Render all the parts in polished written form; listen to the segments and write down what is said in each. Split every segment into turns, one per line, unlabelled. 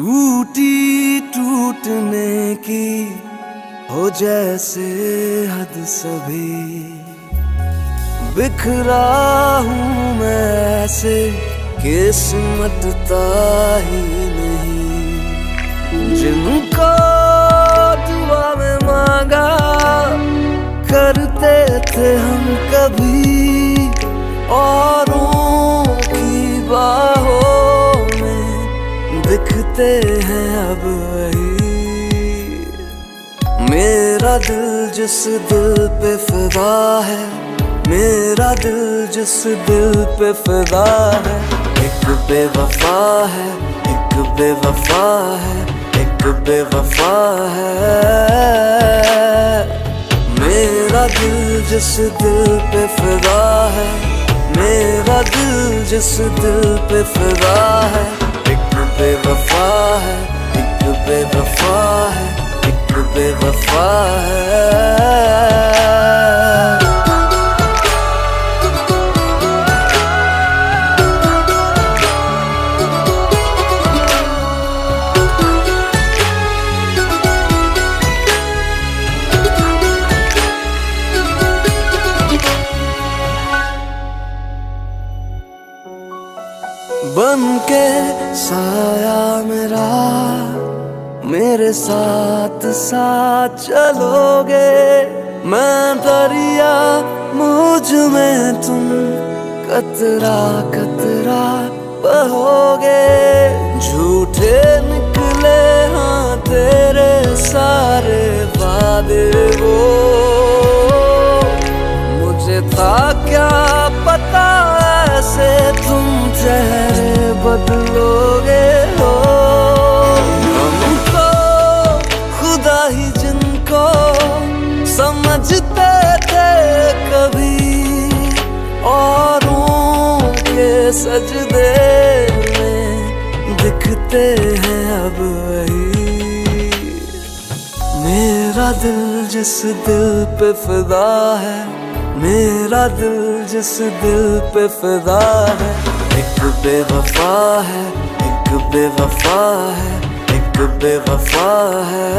टूटी टूटने की हो जैसे हद सभी, बिखरा हूँ मैं ऐसे किस्मतता ही नहीं। जिनको दुआ में मांगा करते थे हम कभी, औरों की बाहों में दिखते हैं अब वही। मेरा दिल जिस दिल पे फिदा है, मेरा दिल जिस दिल पे फिदा है, एक बेवफा है, एक बेवफा है, एक बेवफा है। मेरा दिल जिस दिल पे फिदा है, मेरा दिल जिस दिल पे फिदा है, एक बेवफा है, एक बेवफा है, एक बेवफा है। बन के साया मेरा मेरे साथ साथ चलोगे, मैं दरिया मुझ में तुम कतरा कतरा बहोगे। झूठे निकले हाँ तेरे सारे वादे वो, मुझे था क्या पता ऐसे तुम चेहरे बदलोगे हो। हमको खुदा ही जिनको समझते थे कभी, औरों के सजदे में दिखते हैं अब वही। मेरा दिल जिस दिल पे फिदा है, मेरा दिल जिस दिल पे फिदा है, एक बेवफा है, एक बेवफा है, एक बेवफा है।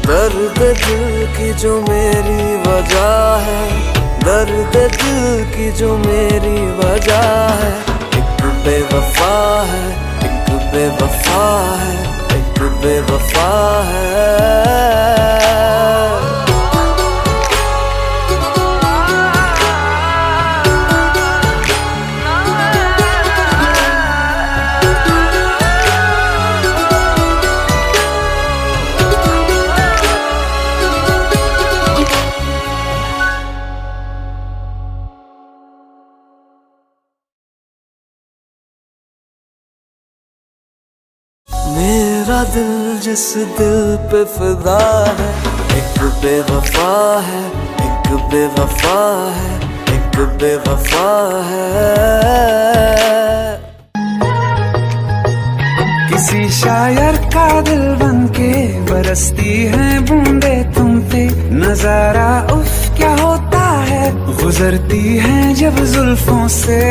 दर्द दिल की जो मेरी वजह है, दर्द दिल की जो मेरी वजह है, एक बेवफा है, एक बेवफा है, एक बेवफा है। मेरा दिल जिस दिल पे फिदा है, एक बेवफा है, एक बेवफा है, एक बेवफा है।
किसी शायर का दिल बनके बरसती हैं बूंदे तुम पे, नजारा उफ क्या होता है, गुजरती हैं जब जुल्फों से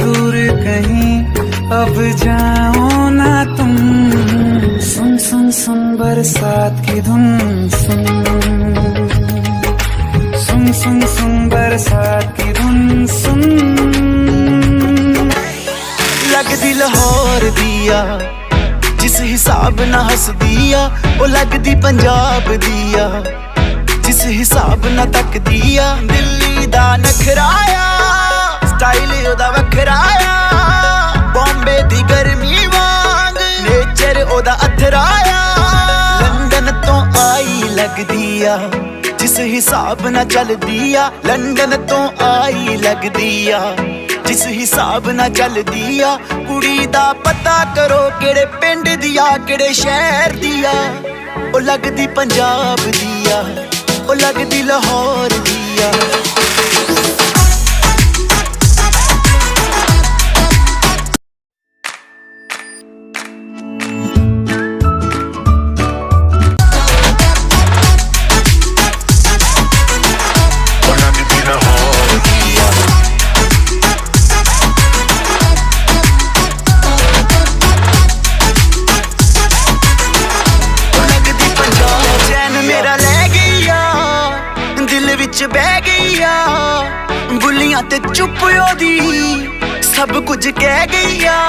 दूर कहीं अब जाओ ना तुम। सुन सुन सुन बरसात की धुन सुन, सुन सुन सुन बरसात की धुन सुन।
लगदी लाहौर दिया जिस हिसाब ना हस दिया, ओ लगदी पंजाब दिया जिस हिसाब ना तक दिया। दिल्ली दा नखराया स्टाइल ओदा वखराया, बॉम्बे दी गर्मी वांग नेचर ओदा अथराया। लंदन तो आई लगदी आ जिस हिसाब ना चलदी आ, लंदन तो आई लगदी आ जिस हिसाब ना चलदी आ। कुड़ी दा पता करो केड़े पिंड दिया केड़े शहर दिया, ओ लगदी पंजाब दिया, ओ लगदी लाहौर दिया। मैं ते चुप ओदी सब कुछ कह गई आ।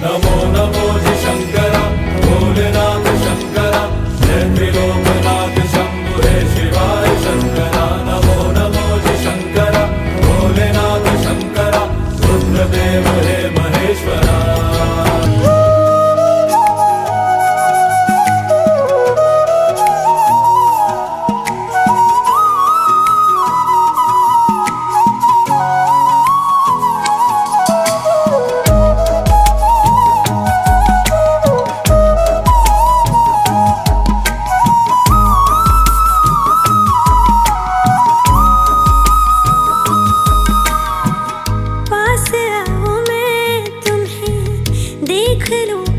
नमो नमो जि शंकर भोलेनाथ शंकर जय त्रिलोकनाथ शंभु हे शिवाय शंकर। नमो नमो जि शंकर भोलेनाथ शंकर रुद्रदेव हे महेश्वरा।
देख लूं